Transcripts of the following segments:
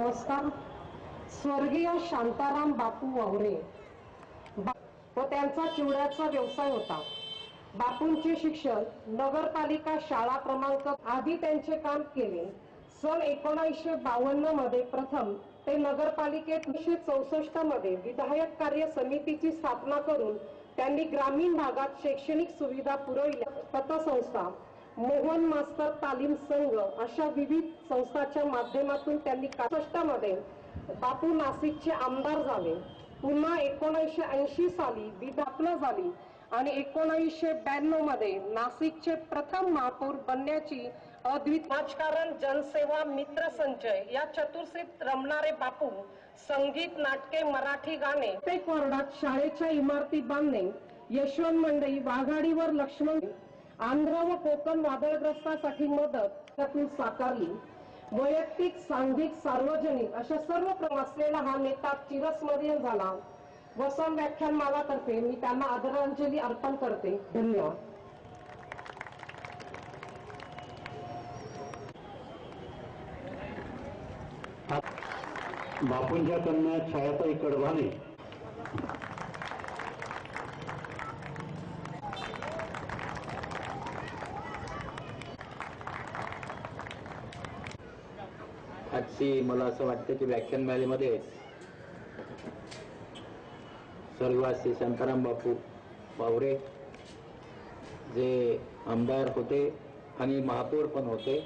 नमस्कार. स्वर्गीय शांताराम बापू वावरे व त्यांचा चिवड्याचा व्यवसाय होता. बापूंचे शिक्षण नगरपालिका शाळा क्रमांक आधी त्यांचे काम केले. सन 1952 मध्ये प्रथम ते नगरपालिकेत 1964 मध्ये विधायक कार्य समितीची स्थापना करून त्यांनी ग्रामीण भागात शैक्षणिक सुविधा पुरविल्या. पतसंस्था, मोहन मास्तर तालीम संघ अशा विविध संस्थांच्या माध्यमातून त्यांनी 1961 मध्ये बापू नाशिकचे आमदार झाले. पुन्हा 1980 साली विधापना झाली आणि 1992 मध्ये नाशिकचे प्रथम महापौर बनण्याची अद्वितीय राजकारण, जनसेवा, मित्र संचय या चतुर्सीत रमणारे बापू संगीत, नाटके, मराठी गाणे, प्रत्येक वार्डात शाळेच्या इमारती बांधणे, यशवंत मंडई, वाघाडीवर लक्ष्मण, आंध्र व कोकण वादळग्रस्तांसाठी मदत त्यातून साकारली. वैयक्तिक, सांघिक, सार्वजनिक अशा सर्व असलेला हा नेता चिरस्मरणीय झाला. वसंत व्याख्यानमालातर्फे मी त्यांना आदरांजली अर्पण करते. धन्यवाद. बापूंच्या कन्या छायाताई कडभाने आजची मला असं वाटतं की व्याख्यानमालेमध्ये स्वर्गवासी शांताराम बापू वावरे जे आमदार होते आणि महापौर पण होते,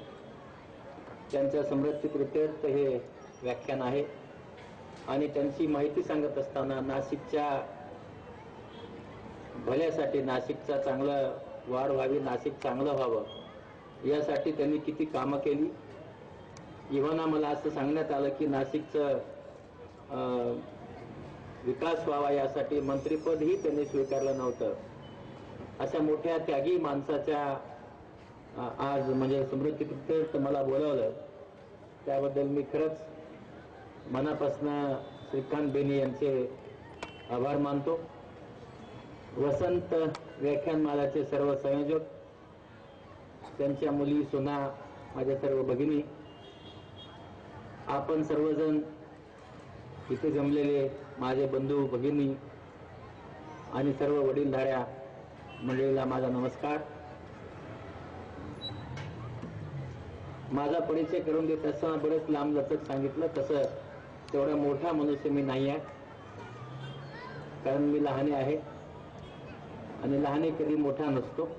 त्यांच्या स्मृतिप्रित्यर्थ हे व्याख्यान आहे. आणि त्यांची माहिती सांगत असताना नाशिकच्या भल्यासाठी, नाशिकचा चांगला वाढ व्हावी, नाशिक चांगलं व्हावं यासाठी त्यांनी किती कामं केली. इव्हाना मला असं सांगण्यात आलं की नाशिकचं विकास व्हावा यासाठी मंत्रिपदही त्यांनी स्वीकारलं नव्हतं. अशा मोठ्या त्यागी माणसाच्या आज म्हणजे स्मृतिप्रित्यर्थ मला बोलावलं, त्याबद्दल मी खरंच मनापासून श्रीकांत बेनी यांचे आभार मानतो. वसंत व्याख्यानमालाचे सर्व संयोजक, त्यांच्या मुली, सुना, माझ्या सर्व भगिनी, आपण सर्वजण इथे जमलेले माझे बंधू भगिनी आणि सर्व वडीलधाऱ्या मंडळीला माझा नमस्कार. माझा परिचय करून देत असताना बरेच लांब लचक सांगितलं, तसं तेवढा मोठा मनुष्य मी नाही आहे, कारण मी लहाने आहे आणि लहाने कधी मोठा नसतो.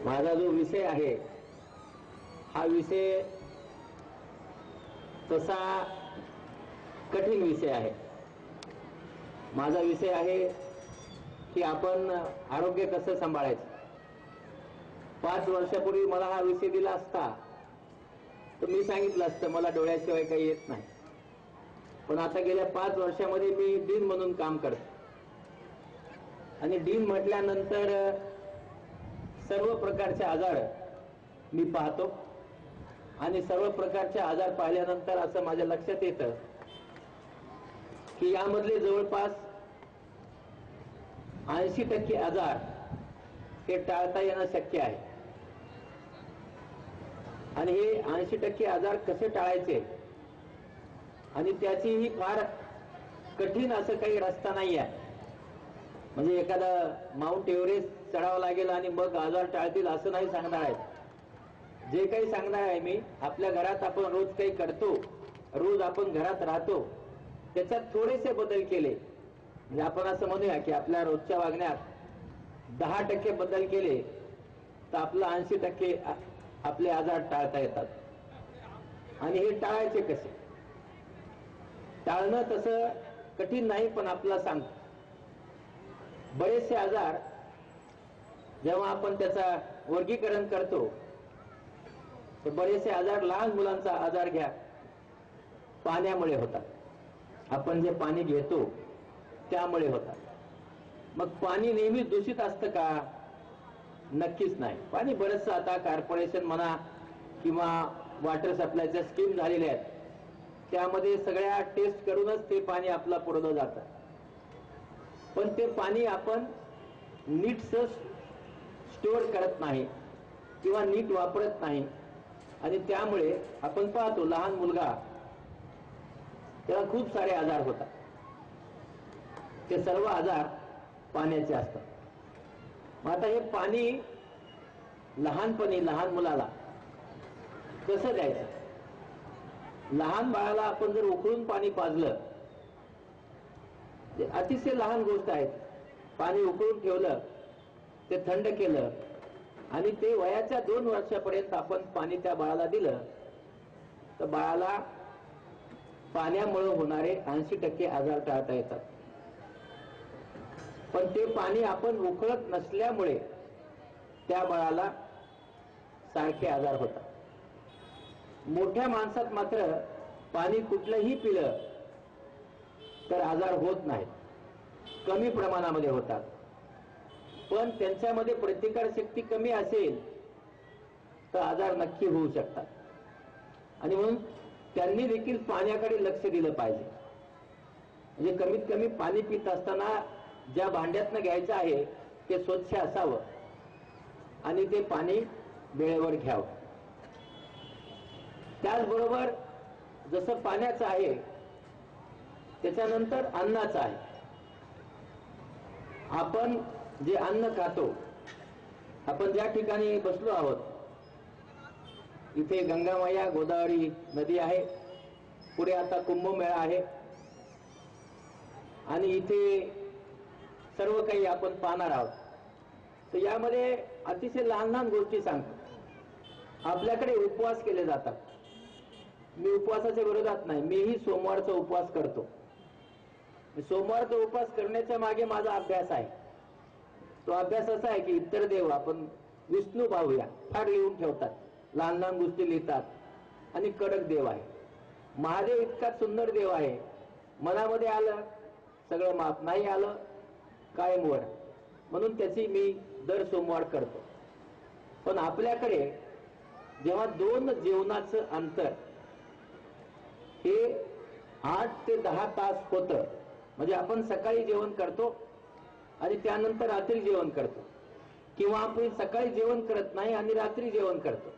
माझा जो विषय आहे हा विषय तसा कठीण विषय आहे. माझा विषय आहे की आपण आरोग्य कसं सांभाळायचं. 5 वर्षापूर्वी मला हा विषय दिला असता तर मी सांगितलं असतं मला डोळ्याशिवाय काही येत नाही. पण आता गेल्या 5 वर्षामध्ये मी डीन म्हणून काम करतो आणि डीन म्हटल्यानंतर सर्व प्रकारचे आजार मी पाहतो आणि सर्व प्रकारचे आजार पाहिल्यानंतर असं माझ्या लक्षात येतं की यामधले जवळपास 80% आजार हे टाळता येणं शक्य आहे. आणि हे 80% आजार कसे टाळायचे आणि त्याचीही फार कठीण असं काही रस्ता नाही आहे. म्हणजे एखादा माउंट एव्हरेस्ट चढावं लागेल आणि मग आजार टाळतील असं नाही सांगणार आहे. जे काही सांगणार आहे मी, आपल्या घरात आपण रोज काही करतो, रोज आपण घरात राहतो, त्याच्यात थोडेसे बदल केले म्हणजे आपण असं म्हणूया की आपल्या रोजच्या वागण्यात 10% बदल केले तर आपलं 80% आपले आजार टाळता येतात. आणि हे टाळायचे कसे? टाळणं तसं कठीण नाही, पण आपला सांगतो. बरेचसे आजार जेव्हा आपण त्याचा वर्गीकरण करतो तर बरेचसे आजार, लहान मुलांचा आजार घ्या, पाण्यामुळे होतात. आपण जे पाणी घेतो त्यामुळे होतात. मग पाणी नेहमी दूषित असतं का? नक्कीच नाही. पाणी बरंचसं आता कॉर्पोरेशन म्हणा किंवा वॉटर सप्लायच्या स्कीम झालेल्या आहेत, त्यामध्ये सगळ्या टेस्ट करूनच ते पाणी आपलं पुरवलं जातं. पण ते पाणी आपण नीटसं स्टोअर करत नाही किंवा नीट वापरत नाही. आणि त्यामुळे आपण पाहतो लहान मुलगा त्याला खूप सारे आजार होतात. ते सर्व आजार पाण्याचे असतात. मग आता हे पाणी लहानपणी लहान मुलाला कसं द्यायचं? लहान बाळाला आपण जर उकळून पाणी पाजलं, अतिशय लहान गोष्ट आहे. पाणी उकळून ठेवलं, ते थंड केलं आणि ते वयाच्या 2 वर्षापर्यंत आपण पाणी त्या बाळाला दिलं, तर बाळाला पाण्यामुळे होणारे 80% आजार टाळता येतात. पण ते पाणी आपण उकळत नसल्यामुळे त्या बाळाला सारखे आजार होतात. मोठ्या माणसात मात्र पाणी कुठलंही पिलं तर आजार होत नाहीत, कमी प्रमाणामध्ये होतात. पण त्यांच्यामध्ये प्रतिकार शक्ती कमी असेल तर आजार नक्की होऊ शकतात. आणि म्हणून त्यांनी देखील पाण्याकडे लक्ष दिलं पाहिजे. म्हणजे कमीत कमी पाणी पित असताना ज्या भांड्यातनं घ्यायचं आहे ते स्वच्छ असावं आणि ते पाणी वेळेवर घ्यावं. त्याचबरोबर जसं पाण्याचं आहे त्याच्यानंतर अन्नाचं आहे. आपण जे अन्न खातो, आपण ज्या ठिकाणी बसलो आहोत इथे गंगामाया गोदावरी नदी आहे, पुढे आता कुंभमेळा आहे आणि इथे सर्व काही आपण पाहणार आहोत. तर यामध्ये अतिशय लहान लहान गोष्टी सांगतो. आपल्याकडे उपवास केले जातात. मी उपवासाच्या विरोधात नाही, मीही सोमवारचा उपवास करतो. सोमवारचा उपवास करण्याच्या मागे माझा अभ्यास आहे. तो अभ्यास असा आहे की इतर देव आपण विष्णू पाहूया, फार लिहून ठेवतात, लहान लहान गोष्टी लिहितात आणि कडक देव आहे. महादेव इतका सुंदर देव आहे, मनामध्ये आलं सगळं माफ, नाही आलं कायम वर. म्हणून त्याची मी दर सोमवार करतो. पण आपल्याकडे जेव्हा 2 जेवणाचं अंतर हे 8 ते 10 तास होतं, म्हणजे आपण सकाळी जेवण करतो आणि त्यानंतर रात्री जेवण करतो, किंवा आपण सकाळी जेवण करत नाही आणि रात्री जेवण करतो.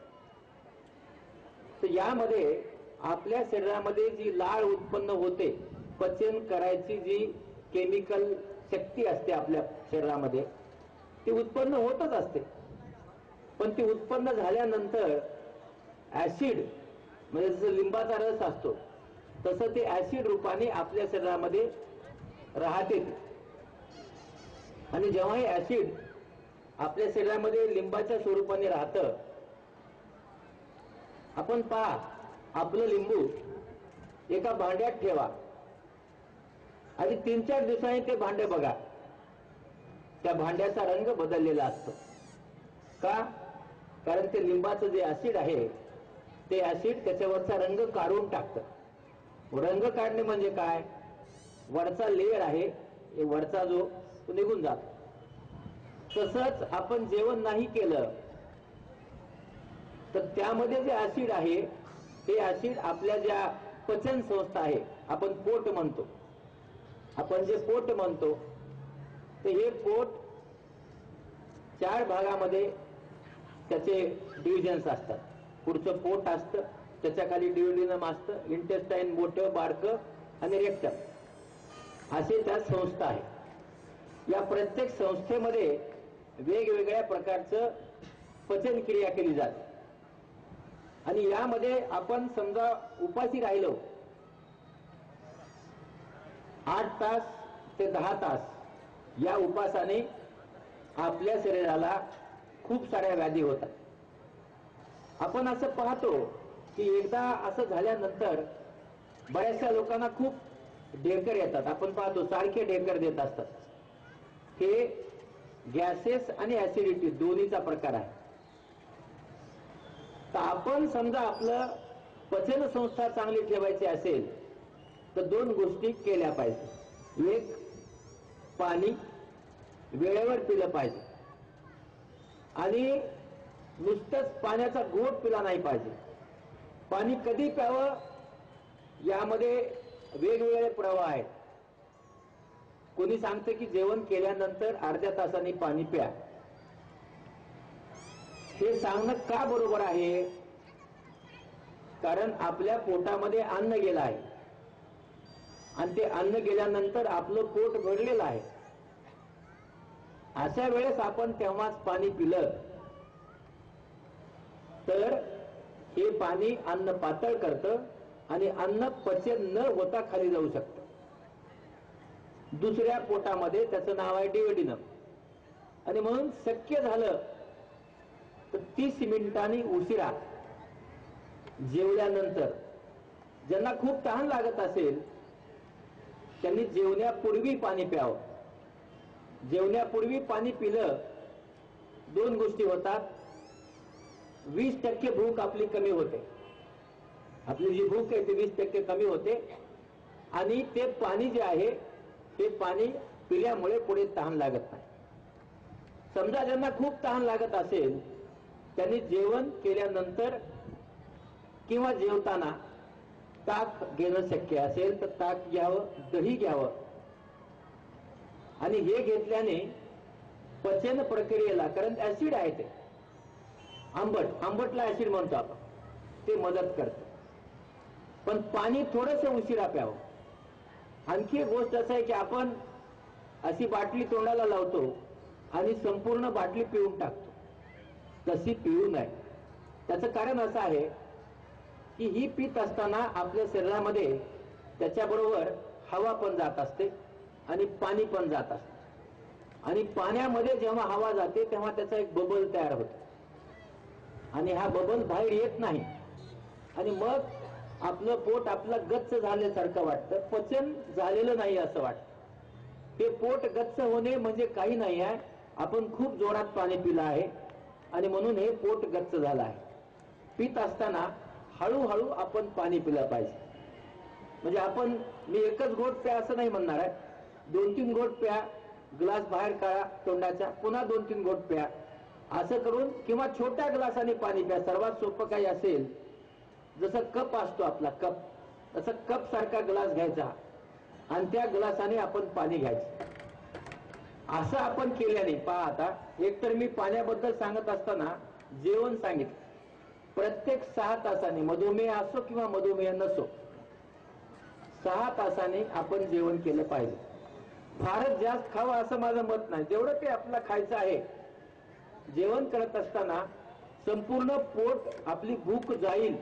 तर यामध्ये आपल्या शरीरामध्ये जी लाळ उत्पन्न होते, पचन करायची जी केमिकल शक्ती असते आपल्या शरीरामध्ये, ती उत्पन्न होतच असते. पण ती उत्पन्न झाल्यानंतर ऍसिड, म्हणजे जसं लिंबाचा रस असतो तसं ते ऍसिड रूपाने आपल्या शरीरामध्ये राहते. आणि जेव्हा हे ऍसिड आपल्या शरीरामध्ये लिंबाच्या स्वरूपाने राहतं, आपण पहा आपलं लिंबू एका भांड्यात ठेवा आणि 3-4 दिवसांनी ते भांडे बघा, त्या भांड्याचा रंग बदललेला असतो. का? कारण ते लिंबाचं जे ऍसिड आहे ते ऍसिड त्याच्यावरचा रंग काढून टाकतं. रंग काढणे म्हणजे काय? वरचा लेयर आहे, वरचा जो तो निघून जातो. तसंच आपण जेवण नाही केलं तर त्यामध्ये जे ऍसिड आहे ते ऍसिड आपल्या ज्या पचन संस्था आहे, आपण पोट म्हणतो, आपण जे पोट म्हणतो, तर हे पोट 4 भागामध्ये त्याचे डिव्हिजन्स असतात. पुढचं पोट असतं, त्याच्या खाली ड्युओडेनम असतं, इंटेस्टाईन मोठं, बारकं आणि रेक्टम, असे त्या संस्था आहे. या प्रत्येक संस्थेमध्ये वेगवेगळ्या प्रकारचं पचन क्रिया केली जाते. आणि यामध्ये आपण समजा उपाशी राहिलो 8 तास ते 10 तास, या उपासाने आपल्या शरीराला खूप साऱ्या व्याधी होतात. आपण असं पाहतो की एकदा असं झाल्यानंतर बऱ्याचशा लोकांना खूप ढेकर येतात. आपण पाहतो सारखे ढेकर देत असतात. हे गॅसेस आणि ऍसिडिटी दोन्हीचा प्रकार आहे. तर आपण समजा आपलं पचन संस्था चांगली ठेवायची असेल तर 2 गोष्टी केल्या पाहिजे. एक, पाणी वेळेवर पिलं पाहिजे आणि नुसतंच पाण्याचा घोट पिला नाही पाहिजे. पाणी कधी प्यावं यामध्ये वेगवेगळे प्रवाह आहेत. कोणी सांगतं की जेवण केल्यानंतर अर्ध्या तासाने पाणी प्या. हे सांगणं का बरोबर आहे? कारण आपल्या पोटामध्ये अन्न गेलं आहे आणि ते अन्न गेल्यानंतर आपलं पोट भरलेलं आहे. अशा वेळेस आपण तेव्हाच पाणी पिलं तर हे पाणी अन्न पातळ करतं आणि अन्न पचन न होता खाली जाऊ शकतं. दुसऱ्या पोटामध्ये त्याचं नाव आहे डिओडिनम. आणि म्हणून शक्य झालं तर 30 मिनिटांनी उशिरा जेवल्यानंतर ज्यांना खूप तहान लागत असेल त्यांनी जेवण्यापूर्वी पाणी प्यावं. जेवण्यापूर्वी पाणी पिलं 2 गोष्टी होतात. 20% भूक आपली कमी होते. आपली जी भूक आहे ती 20% कमी होते आणि ते पाणी जे आहे ते पाणी पिल्यामुळे पुढे तहान लागत नाही. समजा ज्यांना खूप तहान लागत असेल त्यांनी जेवण केल्यानंतर किंवा जेवताना ताक घेणं शक्य असेल तर ताक घ्यावं, दही घ्यावं. आणि हे घेतल्याने पचन प्रक्रियेला, कारण ऍसिड आहे ते आंबटला ऍसिड म्हणतो आपण, ते मदत करतं. पण पाणी थोडस उशिरा प्यावं. आणखी एक गोष्ट असं आहे की आपण अशी बाटली तोंडाला लावतो आणि संपूर्ण बाटली पिऊन टाकतो. तशी पिऊ नये. त्याचं कारण असं आहे की ही पीत असताना आपल्या शरीरामध्ये त्याच्याबरोबर हवा पण जात असते आणि पाणी पण जात असते. आणि पाण्यामध्ये जेव्हा हवा जाते तेव्हा त्याचा एक बबल तयार होतो आणि हा बबल बाहेर येत नाही आणि मग आपलं पोट आपलं गच्च झाल्यासारखं वाटतं, पचन झालेलं नाही असं वाटतं. हे पोट गच्च होणे म्हणजे काही नाही आहे, आपण खूप जोरात पाणी पिलं आहे आणि म्हणून हे पोट गच्च झालं आहे. पित असताना हळूहळू आपण पाणी पिलं पाहिजे. म्हणजे आपण मी एकच घोट प्या असं नाही म्हणणार आहे. 2-3 घोट प्या, ग्लास बाहेर काढा तोंडाच्या, पुन्हा 2-3 घोट प्या, असं करून, किंवा छोट्या ग्लासाने पाणी प्या. सर्वात सोपं काही असेल, जसं कप असतो आपला कप, तसं कप सारखा ग्लास घ्यायचा आणि त्या ग्लासाने आपण पाणी घ्यायचं. असं आपण केल्याने पहा, आता एकतर मी पाण्याबद्दल सांगत असताना जेवण सांगितलं. प्रत्येक 6 तासाने, मधुमेह असो किंवा मधुमेह नसो, 6 तासाने आपण जेवण केलं पाहिजे. फारच जास्त खावं असं माझं मत नाही. जेवढं ते आपल्याला खायचं आहे, जेवण करत असताना संपूर्ण पोट आपली भूक जाईल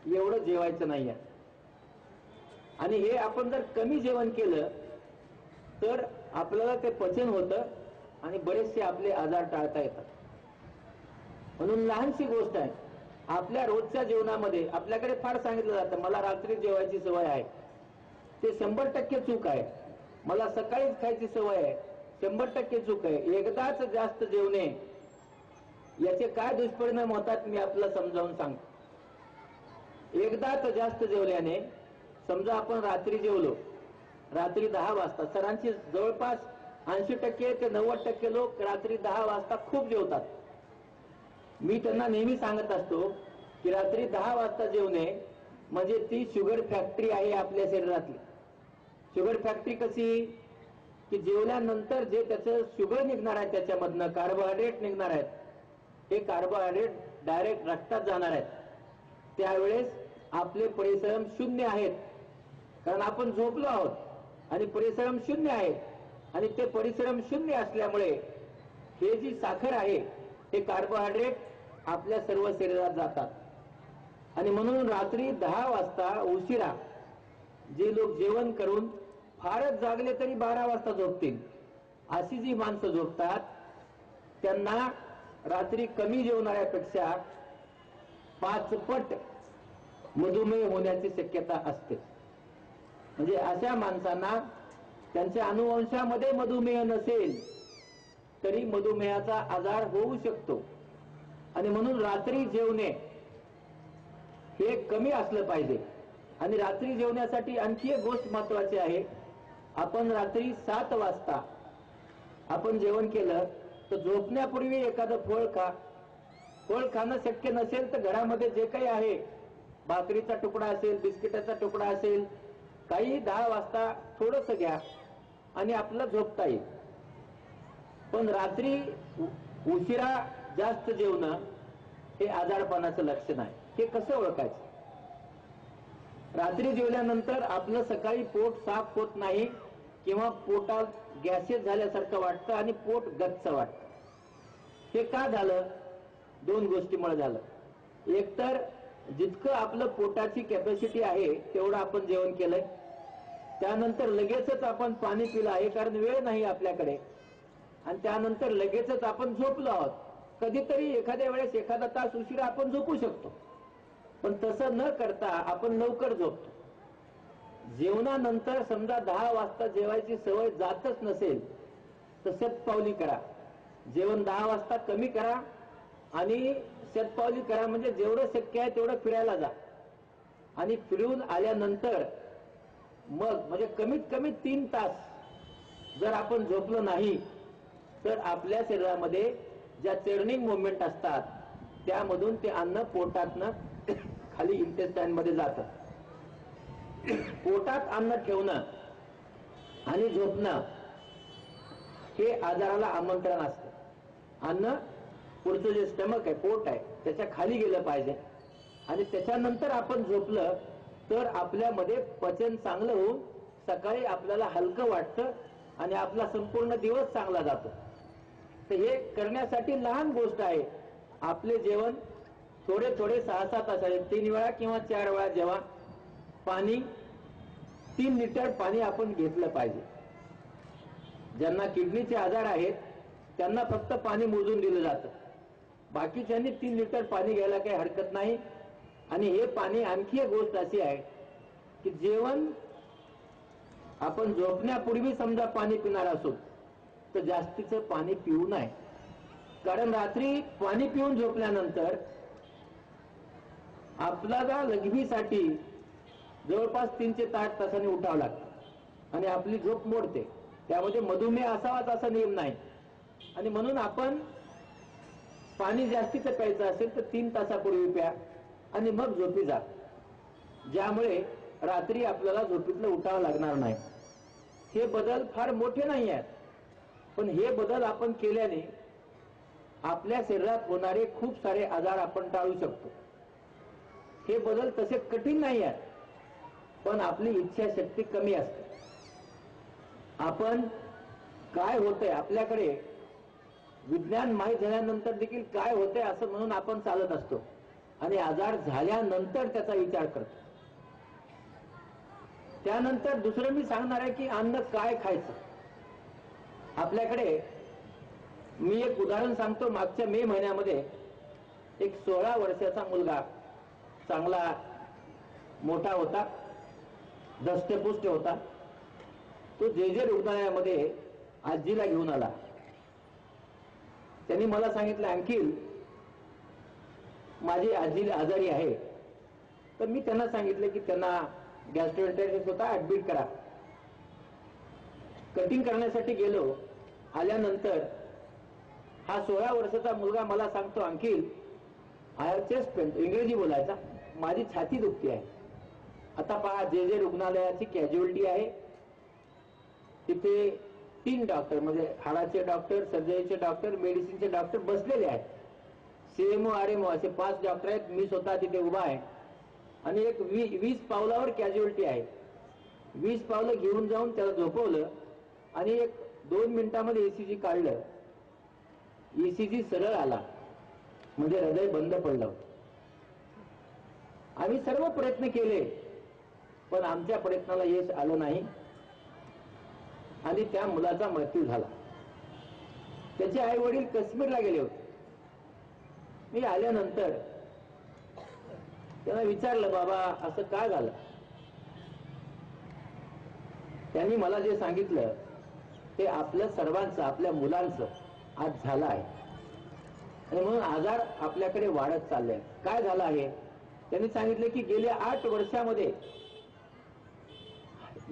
एवढं जेवायचं नाहीये. आणि हे आपण जर कमी जेवण केलं तर आपल्याला ते पचन होतं आणि बरेचसे आपले आजार टाळता येतात. म्हणून लहानशी गोष्ट आहे, आपल्या रोजच्या जेवणामध्ये आपल्याकडे फार सांगितलं जातं मला रात्री जेवायची सवय आहे. ते 100% चूक आहे. मला सकाळीच खायची सवय आहे, 100% चूक आहे. एकदाच जास्त जेवणे याचे काय दुष्परिणाम होतात मी आपल्याला समजावून सांगतो. एकदाच जास्त जेवल्याने, समजा आपण रात्री जेवलो, रात्री 10 वाजता, सरांची जवळपास 80% ते 90% लोक रात्री 10 वाजता खूप जेवतात. मी त्यांना नेहमी सांगत असतो की रात्री 10 वाजता जेवणे म्हणजे ती शुगर फॅक्टरी आहे आपल्या शरीरातली. शुगर फॅक्टरी कशी, की जेवल्यानंतर जे त्याचं शुगर निघणार आहे, त्याच्यामधनं कार्बोहायड्रेट निघणार आहेत, हे कार्बोहायड्रेट डायरेक्ट रक्तात जाणार आहेत. त्यावेळेस आपले परिश्रम शून्य आहेत, कारण आपण झोपलो आहोत आणि परिश्रम शून्य आहेत. आणि ते परिश्रम शून्य असल्यामुळे हे जी साखर आहे, हे कार्बोहायड्रेट आपल्या सर्व शरीरात जातात. आणि म्हणून रात्री 10 वाजता उशिरा जे लोक जेवण करून फारच जागले तरी 12 वाजता झोपतील, अशी जी माणसं झोपतात त्यांना रात्री कमी जेवणाऱ्यापेक्षा 5 पट मधुमेह होण्याची शक्यता असते. म्हणजे अशा माणसांना त्यांच्या अनुवंशामध्ये मधुमेह नसेल तरी मधुमेहाचा आजार होऊ शकतो. आणि म्हणून रात्री जेवणे हे कमी असलं पाहिजे. आणि रात्री जेवण्यासाठी आणखी एक गोष्ट महत्वाची आहे, आपण रात्री 7 वाजता आपण जेवण केलं तर झोपण्यापूर्वी एखादं फळ खा. फळ खाणं शक्य नसेल तर घरामध्ये जे काही आहे, भाकरीचा तुकडा असेल, बिस्किटाचा तुकडा असेल, काही 10 वाजता थोडंसं घ्या आणि आपलं झोपता येईल. पण रात्री उशिरा जास्त जेवणं हे आजारपणाचं लक्षण आहे. हे कसं ओळखायचं? रात्री जेवल्यानंतर आपलं सकाळी पोट साफ होत नाही किंवा पोटात गॅसेस झाल्यासारखं वाटतं आणि पोट गच्च वाटतं. हे का झालं? दोन गोष्टीमुळे झालं. एकतर जितकं आपलं पोटाची कॅपॅसिटी आहे तेवढं आपण जेवण केलंय, त्यानंतर लगेचच आपण पाणी पिलं आहे कारण वेळ नाही आपल्याकडे, आणि त्यानंतर लगेचच आपण झोपलो आहोत. कधीतरी एखाद्या वेळेस एखादा तास उशिरा आपण झोपू शकतो, पण तसं न करता आपण लवकर झोपतो. जेवणानंतर समजा 10 वाजता जेवायची सवय जातच नसेल तर शतपावली करा. जेवण 10 वाजता कमी करा आणि शतपावली करा, म्हणजे जेवढं शक्य आहे तेवढं फिरायला जा. आणि फिरून आल्यानंतर मग म्हणजे कमीत कमी 3 तास जर आपण झोपलो नाही तर आपल्या शरीरामध्ये ज्या चर्निंग मुवमेंट असतात त्यामधून ते अन्न पोटातनं खाली इंटेस्टाईन मध्ये जातं. पोटात अन्न ठेवणं आणि झोपणं हे आजाराला आमंत्रण असतं. अन्न पुढचं जे स्टमक आहे, पोट आहे, त्याच्या खाली गेलं पाहिजे आणि त्याच्यानंतर आपण झोपलं तर आपल्यामध्ये पचन चांगलं होऊन सकाळी आपल्याला हलकं वाटतं आणि आपला संपूर्ण दिवस चांगला जातो. तर हे करण्यासाठी लहान गोष्ट आहे. आपले जेवण थोडे थोडे 6-6 तासाचे 3 वेळा किंवा 4 वेळा जेवा. पाणी 3 लिटर पाणी आपण घेतलं पाहिजे. ज्यांना किडनीचे आजार आहेत त्यांना फक्त पाणी मोजून दिलं जातं, बाकीच्यांनी 3 लिटर पाणी घ्यायला काही हरकत नाही. आणि हे पाणी, आणखी एक गोष्ट अशी आहे की जेवण आपण झोपण्यापूर्वी समजा पाणी पिणार असो तर जास्तीचं पाणी पिऊ नये, कारण रात्री पाणी पिऊन झोपल्यानंतर आपल्याला लघवीसाठी जवळपास 3 ते 8 तासांनी उठावं लागतं आणि आपली झोप मोडते. त्यामध्ये मधुमेह असावाच असा नियम नाही, आणि म्हणून आपण पाणी जास्तीचं प्यायचं असेल तर 3 तासापूर्वी प्या आणि मग झोपी जा, ज्यामुळे रात्री आपल्याला झोपीतलं उठावं लागणार नाही. हे बदल फार मोठे नाही आहेत, पण हे बदल आपण केल्याने आपल्या शरीरात होणारे खूप सारे आजार आपण टाळू शकतो. हे बदल तसे कठीण नाही आहेत, पण आपली इच्छाशक्ती कमी असते. आपण काय होतंय आपल्याकडे विज्ञान माहीत झाल्यानंतर देखील काय होतंय असं म्हणून आपण चालत असतो आणि आजार झाल्यानंतर त्याचा विचार करतो. त्यानंतर दुसरं मी सांगणार आहे की अन्न काय खायचं. आपल्याकडे मी एक उदाहरण सांगतो. मागच्या मे महिन्यामध्ये एक 16 वर्षाचा मुलगा, चांगला मोठा होता, धष्टपुष्ट होता. तो जे रुग्णालयामध्ये आजीला घेऊन आला. त्यांनी मला सांगितलं, अंकिल माझी आजी आजारी आहे. तर मी त्यांना सांगितलं की त्यांना गॅस्ट्रोएंटरायटिस होता, ऍडमिट करा. कटिंग करण्यासाठी गेलो. आल्यानंतर हा 16 वर्षाचा मुलगा मला सांगतो, uncle I have chest pain. इंग्रजी बोलायचा. माझी छाती दुखती आहे. आता पहा, जे रुग्णालयाची कॅज्युअलिटी आहे तिथे 3 डॉक्टर, म्हणजे हाडाचे डॉक्टर, सर्जरीचे डॉक्टर, मेडिसिनचे डॉक्टर बसलेले आहेत. CMO RMO असे 5 डॉक्टर आहेत. मी स्वतः तिथे उभा आहे आणि एक 20 पावलावर कॅज्युअलिटी आहे. 20 पावलं घेऊन जाऊन त्याला झोपवलं आणि एक 2 मिनिटांमध्ये ECG काढलं. ECG सरळ आला, म्हणजे हृदय बंद पडलं. आम्ही सर्व प्रयत्न केले पण आमच्या प्रयत्नाला यश आलं नाही आणि त्या मुलाचा मृत्यू झाला. त्याचे आई वडील काश्मीरला गेले होते. मी आल्यानंतर त्यांना विचारलं, बाबा असं काय झालं? त्यांनी मला जे सांगितलं ते आपल्या सर्वांचं, आपल्या मुलांचं आज झालं आहे आणि म्हणून आजार आपल्याकडे वाढत चालले. काय झालं आहे? त्यांनी सांगितलं की गेल्या 8 वर्षामध्ये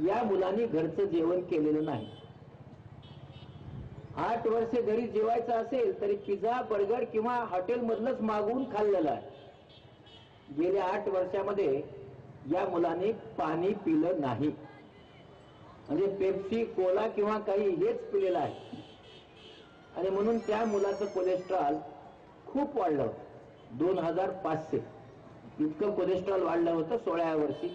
या मुलांनी घरचं जेवण केलेलं नाही. 8 वर्षे घरी जेवायचं असेल तरी पिझ्झा, बर्गर किंवा हॉटेलमधलंच मागवून खाल्लेलं आहे. गेल्या 8 वर्षामध्ये या मुलांनी पाणी पिलं नाही, म्हणजे पेप्सी, कोला किंवा काही हेच पिलेलं आहे. आणि म्हणून त्या मुलाचं कोलेस्ट्रॉल खूप वाढलं होतं. 2500 इतकं कोलेस्ट्रॉल वाढलं होतं 16व्या वर्षी.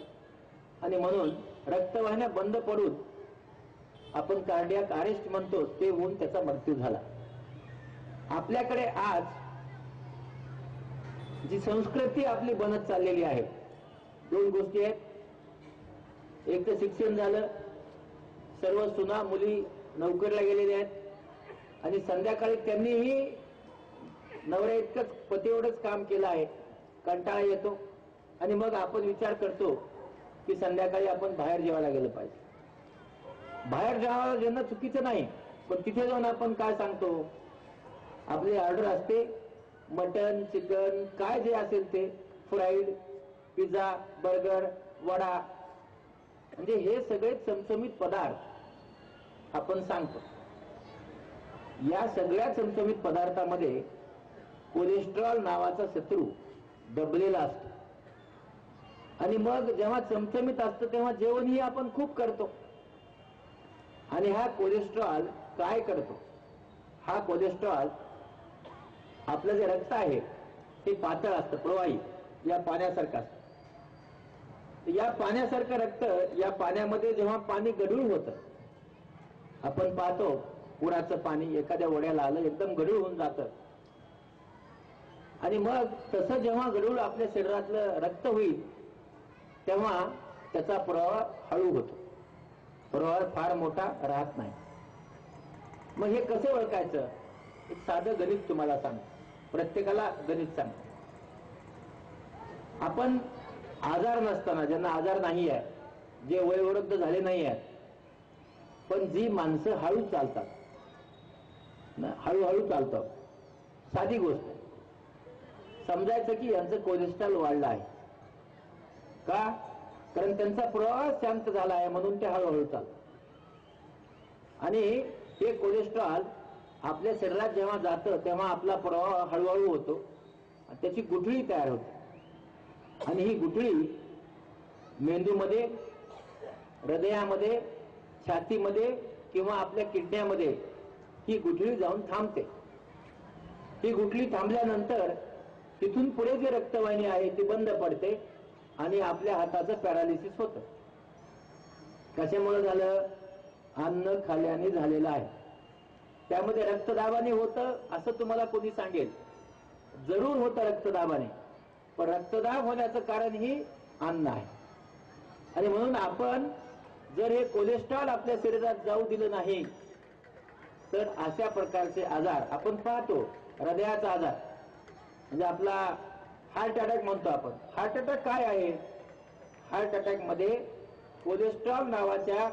आणि म्हणून रक्तवाहिन्या बंद पडून आपण कार्डियाक अरेस्ट म्हणतो ते होऊन त्याचा मृत्यू झाला. आपल्याकडे आज जी संस्कृती आपली बनत चाललेली आहे, दोन गोष्टी आहेत. एक तर शिक्षण झालं, सर्व सुना मुली नोकरीला गेलेल्या आहेत आणि संध्याकाळी त्यांनीही नवऱ्या इतकंच पती एवढंच काम केलं आहे, कंटाळा येतो आणि मग आपण विचार करतो की संध्याकाळी आपण बाहेर जेवायला गेलं पाहिजे. बाहेर जेवायला जेणं चुकीचं नाही, पण तिथे जाऊन आपण काय सांगतो, आपली ऑर्डर असते मटन चिकन काय जे असेल ते, फ्राईड, पिझ्झा, बर्गर, वडा, म्हणजे हे सगळे चमचमीत पदार्थ आपण सांगतो. या सगळ्या चमचमीत पदार्थामध्ये कोलेस्ट्रॉल नावाचा शत्रू दबलेला असतो आणि मग जेव्हा चमचमीत असतं तेव्हा जेवणही आपण खूप करतो. आणि हा कोलेस्ट्रॉल काय करतो, हा कोलेस्ट्रॉल आपलं जे रक्त आहे ते पातळ असतं, प्रवाही, या पाण्यासारखं असतं. या पाण्यासारखं रक्त, या पाण्यामध्ये जेव्हा पाणी गढूळ होतं, आपण पाहतो पुराचं पाणी एखाद्या ओढ्याला आलं एकदम गढूळ होऊन जातं आणि मग तसं जेव्हा गढूळ आपल्या शरीरातलं रक्त होईल तेव्हा त्याचा प्रवाह हळू होतो, प्रवाह फार मोठा राहत नाही. मग हे कसं ओळखायचं, एक साधं गणित तुम्हाला सांगतो, प्रत्येकाला गणित सांगतो. आपण आजार नसताना, ज्यांना आजार नाही आहे, जे वयोवृद्ध झाले नाही आहेत, पण जी माणसं हळू चालतात, हळूहळू चालतात, साधी गोष्ट समजायचं की यांचं कोलेस्ट्रॉल वाढलं आहे का, कारण त्यांचा प्रवाह शांत झाला आहे म्हणून ते हळूहळू चालतात. आणि हे कोलेस्ट्रॉल आपल्या शरीरात जेव्हा जातं तेव्हा आपला प्रवाह हळूहळू होतो, त्याची गुठळी तयार होते आणि ही गुठळी मेंदूमध्ये, हृदयामध्ये, छातीमध्ये किंवा आपल्या किडन्यामध्ये ही गुठळी जाऊन थांबते. ही गुठळी थांबल्यानंतर तिथून पुढे जे रक्तवाहिनी आहे ती बंद पडते आणि आपल्या हाताचं पॅरालिसिस होतं. कशामुळे झालं, अन्न खाल्ल्याने झालेलं आहे. त्यामध्ये रक्तदाबाने होतं असं तुम्हाला कोणी सांगेल, जरूर होतं रक्तदाबाने, पण रक्तदाब होण्याचं कारण ही अन्न आहे. आणि म्हणून आपण जर हे कोलेस्ट्रॉल आपल्या शरीरात जाऊ दिलं नाही तर अशा प्रकारचे आजार आपण पाहतो. हृदयाचा आजार म्हणजे आपला हार्ट अटॅक म्हणतो आपण. हार्ट अटॅक काय आहे, हार्ट अटॅक मध्ये कोलेस्ट्रॉल नावाच्या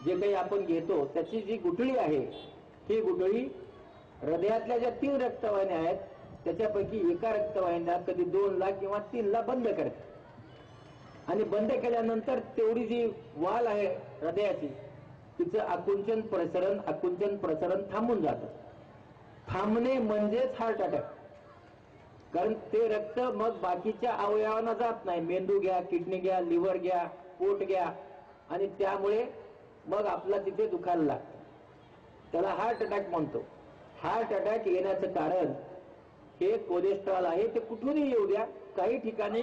जे काही आपण घेतो त्याची जी गुठळी आहे, ही गुठळी हृदयातल्या ज्या 3 रक्तवाहिन्या आहेत त्याच्यापैकी एका रक्तवाहिन्या कधी 2ला किंवा 3ला बंद करते आणि बंद केल्यानंतर तेवढी जी वाल आहे हृदयाची तिचं आकुंचन प्रसरण थांबून जातं. थांबणे म्हणजेच हार्ट अटॅक, कारण ते रक्त मग बाकीच्या अवयवांना जात नाही. मेंदू घ्या, किडनी घ्या, लिव्हर घ्या, पोट घ्या, आणि त्यामुळे मग आपला तिथे दुखायला लागतं. त्याला हार्ट अटॅक म्हणतो. हार्ट अटॅक येण्याचं कारण हे कोलेस्ट्रॉल आहे. ते कुठूनही येऊ द्या, काही ठिकाणी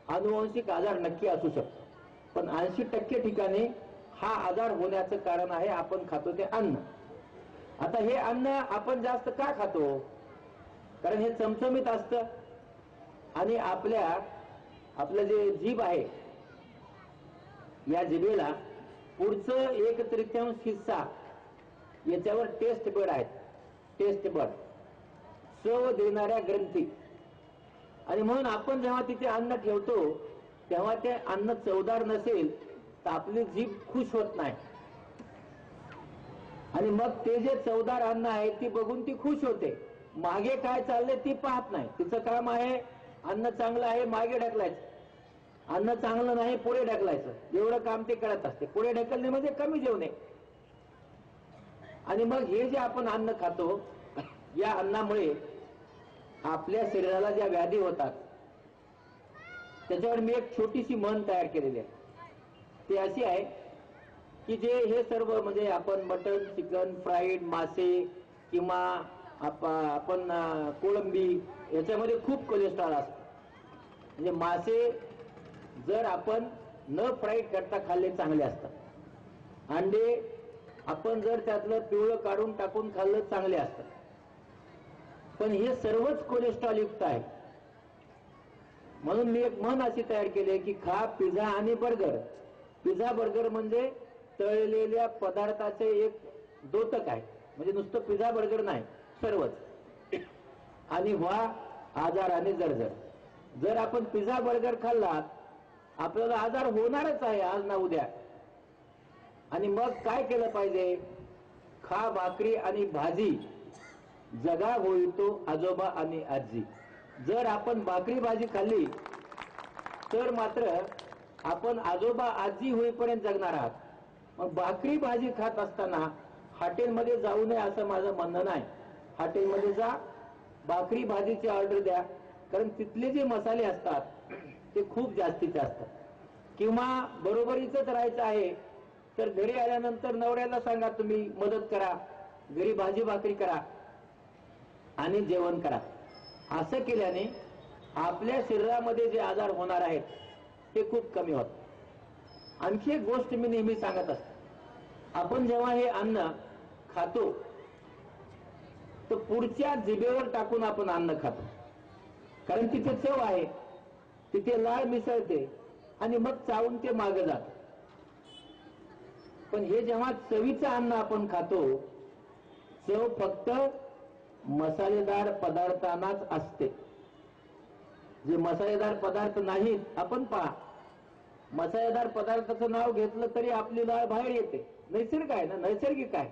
अनुवंशिक आजार नक्की असू शकतो, पण 80% ठिकाणी हा आजार होण्याचं कारण आहे आपण खातो ते अन्न. आता हे अन्न आपण जास्त का खातो, कारण हे चमचमीत असतं आणि आपलं जे जीभ आहे या जिभेला पुढचं 1/3 हिस्सा याच्यावर टेस्ट बड आहेत, टेस्ट बड, चव देणाऱ्या ग्रंथी. आणि म्हणून आपण जेव्हा तिथे अन्न ठेवतो तेव्हा ते अन्न चवदार नसेल तर आपली जीभ खुश होत नाही आणि मग ते जे चवदार अन्न आहे ती बघून ती खुश होते. मागे काय चाललंय ती पाहत नाही. तिचं काम आहे अन्न चांगलं आहे मागे ढकलायचं, अन्न चांगलं नाही पुढे ढकलायचं, एवढं काम ते करत असते. पुढे ढकलणे म्हणजे कमी जेवणे. आणि मग हे जे आपण अन्न खातो या अन्नामुळे आपल्या शरीराला ज्या व्याधी होतात त्याच्यावर मी एक छोटीशी म्हण तयार केलेली आहे. ती अशी आहे की जे हे सर्व म्हणजे आपण मटन, चिकन, फ्राईड, मासे किंवा आपण कोळंबी याच्यामध्ये खूप कोलेस्ट्रॉल असतं. म्हणजे मासे जर आपण न फ्राईड करता खाल्ले चांगले असतात. अंडे आपण जर त्यातलं पिवळं काढून टाकून खाल्लं चांगले असतात. पण हे सर्वच कोलेस्ट्रॉल युक्त आहे. म्हणून मी एक म्हण अशी तयार केली की खा पिझ्झा आणि बर्गर. पिझ्झा बर्गर म्हणजे तळलेल्या पदार्थाचे एक दोतक आहे. म्हणजे नुसतं पिझ्झा बर्गर नाही, सर्वच. आणि व्हा आजाराने जर्जर. जर आपण पिझ्झा बर्गर खाल्ला आपल्याला आजार होणारच आहे आज ना उद्या. आणि मग काय केलं पाहिजे? खा भाकरी आणि भाजी, जगा होईतो आजोबा आणि आजी. जर आपण भाकरी भाजी खाल्ली तर मात्र आपण आजोबा आजी होईपर्यंत जगणार आहात. मग भाकरी भाजी खात असताना हॉटेलमध्ये जाऊ नये असं माझं म्हणणं नाही. हॉटेलमध्ये जा, भाकरी भाजीची ऑर्डर द्या, कारण तिथले जे मसाले असतात ते खूप जास्तीचे असतात. किंवा बरोबरीच राहायचं आहे तर घरी आल्यानंतर नवऱ्याला सांगा तुम्ही मदत करा, घरी भाजी भाकरी करा आणि जेवण करा. असं केल्याने आपल्या शरीरामध्ये जे आजार होणार आहेत ते खूप कमी होतात. आणखी एक गोष्ट मी नेहमी सांगत असतो, आपण जेव्हा हे अन्न खातो तर पुढच्या जिभेवर टाकून आपण अन्न खातो, कारण तिथे चव आहे, तिथे लाळ मिसळते आणि मग चावून ते मागे जात. पण हे जेव्हा चवीचं अन्न आपण खातो, चव फक्त मसालेदार पदार्थांनाच असते. जे मसालेदार पदार्थ नाहीत, आपण पहा मसालेदार पदार्थाचं नाव घेतलं तरी आपली लाळ बाहेर येते. नैसर्गिक आहे ना, नैसर्गिक आहे.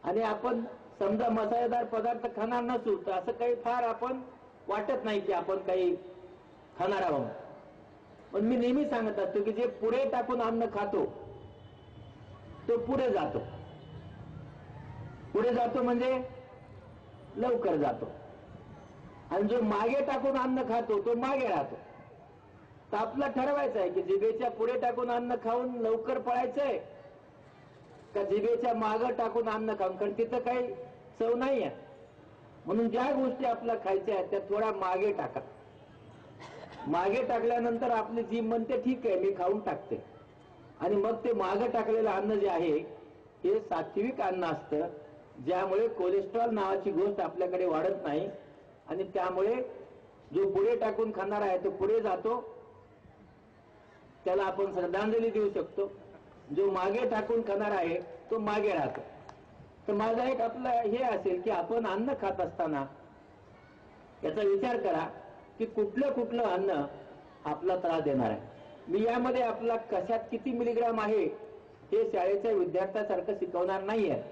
आणि आपण समजा मसालेदार पदार्थ खाणार नसू तर असं काही फार आपण वाटत नाही की आपण काही खाणार आहोत. पण मी नेहमी सांगत असतो की जे पुढे टाकून अन्न खातो तो पुढे जातो. पुढे जातो म्हणजे लवकर जातो. आणि जो मागे टाकून अन्न खातो तो मागे राहतो. तर आपलं ठरवायचं आहे की जिभेच्या पुढे टाकून अन्न खाऊन लवकर पळायचंय का जिभेच्या मागे टाकून अन्न खाऊन, कारण तिथं काही चव नाही आहे. म्हणून ज्या गोष्टी आपल्या खायच्या आहेत त्या थोड्या मागे टाका. मागे टाकल्यानंतर आपली जीभ म्हणते ठीक आहे मी खाऊन टाकते. आणि मग ते मागे टाकलेलं अन्न जे आहे हे सात्विक अन्न असतं, ज्यामुळे कोलेस्ट्रॉल नावाची गोष्ट आपल्याकडे वाढत नाही. आणि त्यामुळे जो पुढे टाकून खाणार आहे तो पुढे जातो, त्याला आपण श्रद्धांजली देऊ शकतो. जो मागे टाकून खाणार आहे तो मागे राहतो. तर माझा एक आपला हे असेल की आपण अन्न खात असताना याचा विचार करा की कुठलं कुठलं अन्न आपला त्रास देणार आहे. मी यामध्ये आपला कशात किती मिलीग्राम आहे हे शाळेच्या विद्यार्थ्यासारखं शिकवणार नाहीये.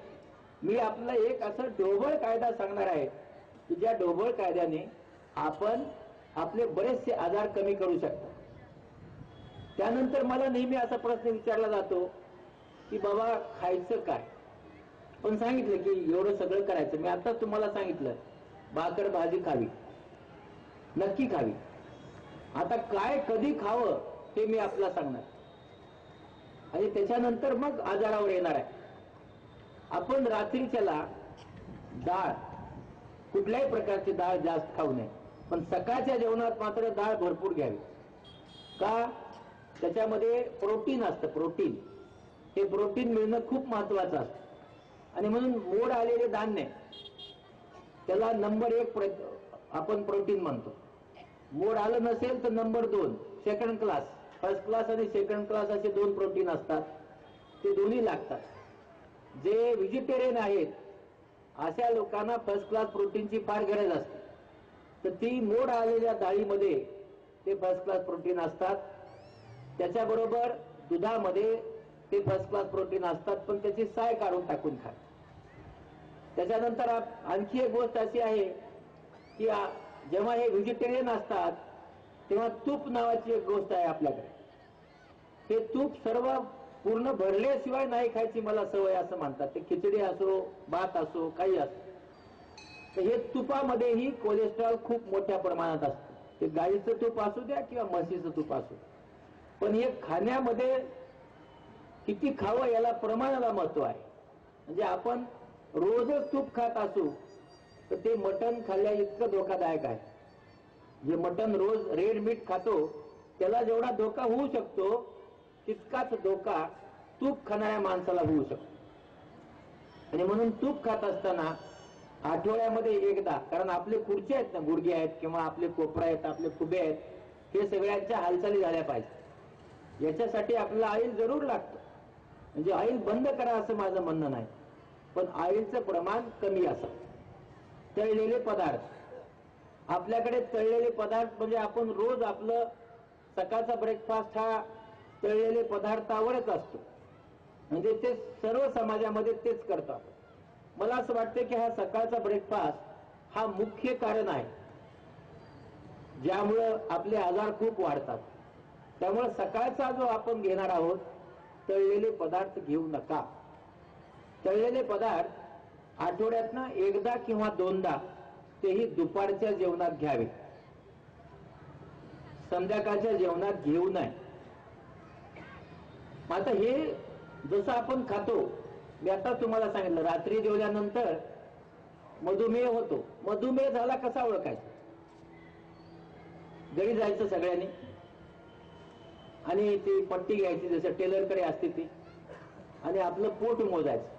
मी आपला एक असं ढोबळ कायदा सांगणार आहे की ज्या ढोबळ कायद्याने आपण आपले बरेचसे आजार कमी करू शकता. त्यानंतर मला नेहमी असा प्रश्न विचारला जातो की बाबा खायचं काय? पण सांगितलं की एवढं सगळं करायचं. मी आता तुम्हाला सांगितलं भाकर भाजी खावी, नक्की खावी. आता काय कधी खावं हे मी आपल्याला सांगणार आणि त्याच्यानंतर मग आजारावर येणार आहे. आपण रात्रीच्याला डाळ, कुठल्याही प्रकारची डाळ जास्त खाऊ नये, पण सकाळच्या जेवणात मात्र डाळ भरपूर घ्यावी. का? त्याच्यामध्ये प्रोटीन असतं. प्रोटीन हे प्रोटीन मिळणं खूप महत्वाचं असतं. आणि म्हणून मोड आलेले धान्य त्याला नंबर 1 आपण प्रोटीन म्हणतो. मोड आलं नसेल तर number 2 second class, first class आणि सेकंड क्लास असे 2 प्रोटीन असतात. ते दोन्ही लागतात. जे व्हेजिटेरियन आहेत अशा लोकांना फर्स्ट क्लास प्रोटीनची फार गरज असते. तर ती मोड आलेल्या डाळीमध्ये ते फर्स्ट क्लास प्रोटीन असतात. त्याच्याबरोबर दुधामध्ये ते फर्स्ट क्लास प्रोटीन असतात, पण त्याची साय काढून टाकून खा. त्याच्यानंतर आणखी एक गोष्ट अशी आहे की जेव्हा हे व्हेजिटेरियन असतात तेव्हा तूप नावाची एक गोष्ट आहे आपल्याकडे. ते तूप सर्व पूर्ण भरल्याशिवाय नाही खायची मला सवय असं म्हणतात. ते खिचडी असो, भात असो, काही असो. तर हे तुपामध्येही कोलेस्ट्रॉल खूप मोठ्या प्रमाणात असतं. ते गाईचं तूप असू द्या किंवा म्हशीचं तूप असू. पण हे खाण्यामध्ये किती खावं याला प्रमाणाला महत्व आहे. म्हणजे आपण रोजच तूप खात असू तर ते मटण खाल्ल्या इतकं धोकादायक आहे. जे मटण रोज रेड मीट खातो त्याला जेवढा धोका होऊ शकतो तितकाच धोका तूप खाणाऱ्या माणसाला होऊ शकतो. आणि म्हणून तूप खात असताना आठवड्यामध्ये एकदा, कारण आपले खुर्चे आहेत ना, गुडघे आहेत किंवा आपले कोपरा आहेत, आपले खुबे आहेत, हे सगळ्यांच्या हालचाली झाल्या पाहिजे. याच्यासाठी आपल्याला ऑइल जरूर लागतं. म्हणजे ऑइल बंद करा असं माझं म्हणणं नाही, पण ऑइलचं प्रमाण कमी असावं. तळलेले पदार्थ, आपल्याकडे तळलेले पदार्थ म्हणजे आपण रोज आपलं सकाळचा ब्रेकफास्ट हा तळलेले पदार्थावरच असतो. म्हणजे ते सर्व समाजामध्ये तेच करतात. मला असं वाटतं की हा सकाळचा ब्रेकफास्ट हा मुख्य कारण आहे ज्यामुळं आपले आजार खूप वाढतात. त्यामुळे सकाळचा जो आपण घेणार आहोत तळलेले पदार्थ घेऊ नका. तळलेले पदार्थ आठवड्यातनं एकदा किंवा दोनदा, तेही दुपारच्या जेवणात घ्यावे, संध्याकाळच्या जेवणात घेऊ नये. आता हे जसं आपण खातो, मी आता तुम्हाला सांगितलं रात्री जेवल्यानंतर मधुमेह होतो. मधुमेह झाला कसा ओळखायचा? घरी जायचं सगळ्यांनी आणि ती पट्टी घ्यायची जसं टेलरकडे असते ती, आणि आपलं पोट मोजायचं.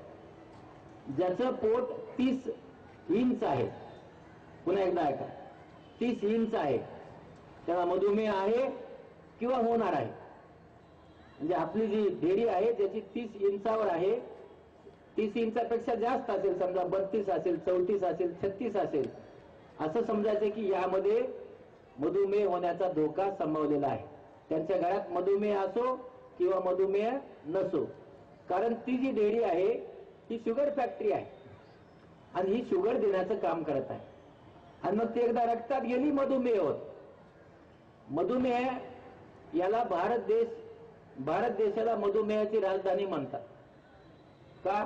ज्याचं पोट 30 इंच आहे, पुन्हा एकदा ऐका, 30 इंच आहे, त्याला मधुमेह आहे किंवा होणार आहे. म्हणजे आपली जी ढेरी आहे त्याची 30 इंचावर आहे, 30 इंचापेक्षा जास्त असेल, समजा 32 असेल, 34 असेल, 36 असेल, असं समजायचं की यामध्ये मधुमेह होण्याचा धोका संभवलेला आहे. त्यांच्या घरात मधुमेह असो किंवा मधुमेह नसो, कारण ती जी डेअरी आहे ही शुगर फॅक्टरी आहे आणि ही शुगर देण्याचं काम करत आहे. आणि मग ती एकदा रक्तात गेली मधुमेह होत. मधुमेह याला भारत देशाला मधुमेहाची राजधानी म्हणतात. का?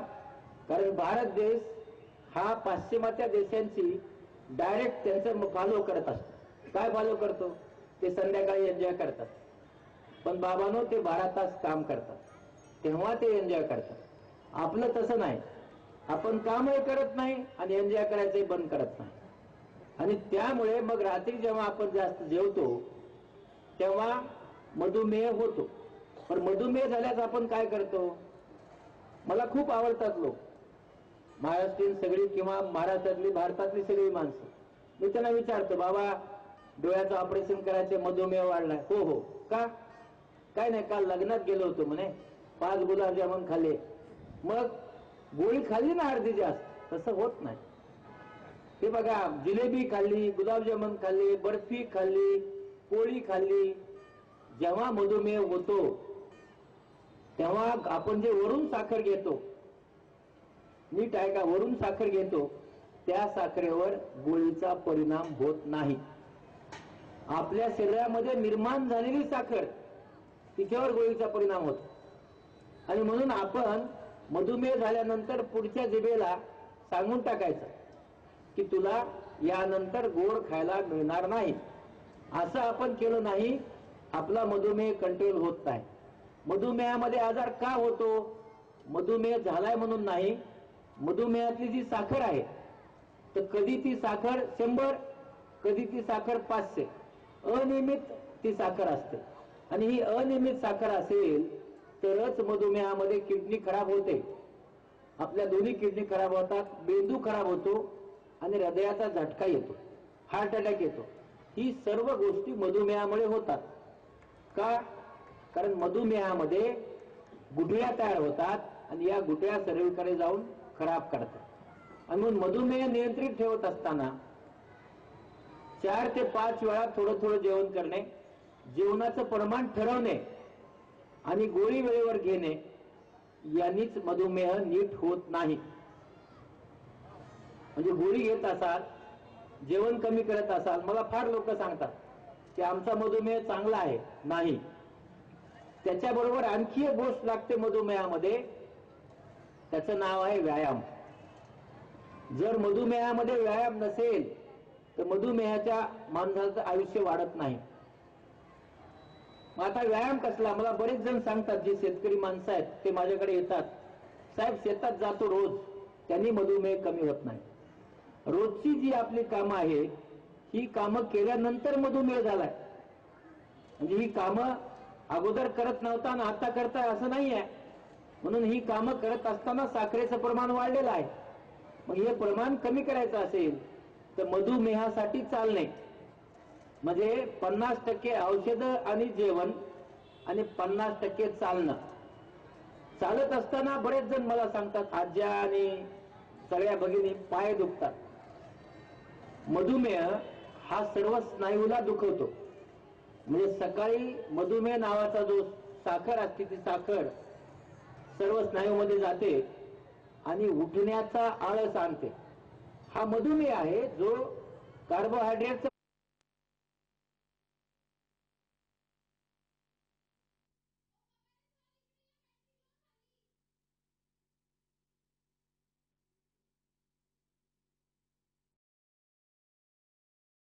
कारण भारत देश हा पाश्चिमात्य देशांची डायरेक्ट त्यांचं फॉलो करत असतो. काय फॉलो करतो? ते संध्याकाळी एन्जॉय करतात, पण बाबांनो ते 12 तास काम करतात, तेव्हा ते एन्जॉय करतात. आपलं तसं नाही, आपण कामही करत नाही आणि एन्जॉय करायचंही बंद करत नाही. आणि त्यामुळे मग रात्री जेव्हा आपण जास्त जेवतो तेव्हा मधुमेह होतो. पण मधुमेह झाल्यास आपण काय करतो? मला खूप आवडतात लोक, महाराष्ट्रीयन सगळी किंवा महाराष्ट्रातली भारतातली सगळी माणसं. मी त्यांना विचारतो, बाबा डोळ्याचं ऑपरेशन करायचे, मधुमेह वाढलाय? हो हो. का? काय नाही, काल लग्नात गेलो होतो म्हणे, 5 गुलाबजामुन खाल्ले. मग गोळी खाल्ली ना अर्धी जास्त, तसं होत नाही. हे बघा, जिलेबी खाल्ली, गुलाबजामुन खाल्ले, बर्फी खाल्ली, पोळी खाल्ली, जेव्हा मधुमेह होतो तेव्हा आपण जे वरून साखर घेतो, नीट आहे का, वरून साखर घेतो, त्या साखरेवर गोळीचा परिणाम होत नाही. आपल्या शरीरामध्ये निर्माण झालेली साखर, तिच्यावर गोळीचा परिणाम होतो. आणि म्हणून आपण मधुमेह झाल्यानंतर पुढच्या जिभेला सांगून टाकायचं की तुला यानंतर गोड खायला मिळणार नाही. असं आपण केलं नाही, आपला मधुमेह कंट्रोल होत नाही. मधुमेहामध्ये आजार का होतो? मधुमेह झालाय म्हणून नाही. मधुमेहातली जी साखर आहे, तर कधी ती साखर 100, कधी ती साखर 500, अनियमित ती साखर असते. आणि ही अनियमित साखर असेल तरच मधुमेहामध्ये किडनी खराब होते. आपल्या दोन्ही किडनी खराब होतात, मेंदू खराब होतो आणि हृदयाचा झटका येतो, हार्ट अटॅक येतो. ही सर्व गोष्टी मधुमेहामुळे होतात. का? कारण मधुमेहामध्ये गुठळ्या तयार होतात आणि या गुठळ्या सर्वीकडे जाऊन खराब करतात. आणि म्हणून मधुमेह नियंत्रित ठेवत असताना 4 ते 5 वेळा थोडं थोडं जेवण करणे, जेवणाचं प्रमाण ठरवणे आणि गोळी वेळेवर घेणे, यांनीच मधुमेह नीट होत नाही. म्हणजे गोळी घेत असाल, जेवण कमी करत असाल, मला फार लोक सांगतात की आमचा मधुमेह चांगला आहे. नाही, त्याच्याबरोबर आणखी एक गोष्ट लागते मधुमेहामध्ये, त्याचं नाव आहे व्यायाम. जर मधुमेहामध्ये व्यायाम नसेल तर मधुमेहाच्या माणसाचं आयुष्य वाढत नाही. मग आता व्यायाम कसला? मला बरेच जण सांगतात, जे शेतकरी माणसं आहेत ते माझ्याकडे येतात, साहेब शेतात जातो रोज, त्यांनी मधुमेह कमी होत नाही. रोजची जी आपली कामं आहे ही कामं केल्यानंतर मधुमेह झालाय. म्हणजे ही कामं अगोदर करत नव्हता आणि आता करताय असं नाही आहे. म्हणून ही कामं करत असताना साखरेचं प्रमाण वाढलेलं आहे. मग हे प्रमाण कमी करायचं असेल तर मधुमेहासाठी चालणे म्हणजे 50% औषधं आणि जेवण आणि 50% चालणं. चालत असताना बरेच जण मला सांगतात आज्या आणि सगळ्या भगिनी पाय दुखतात. मधुमेह हा सर्व स्नायूला दुखवतो. म्हणजे सकाळी मधुमेह नावाचा जो साखर असते ती साखर सर्व स्नायूमध्ये जाते आणि उठण्याचा आळस आणते. हा मधुमेह आहे जो कार्बोहायड्रेटचा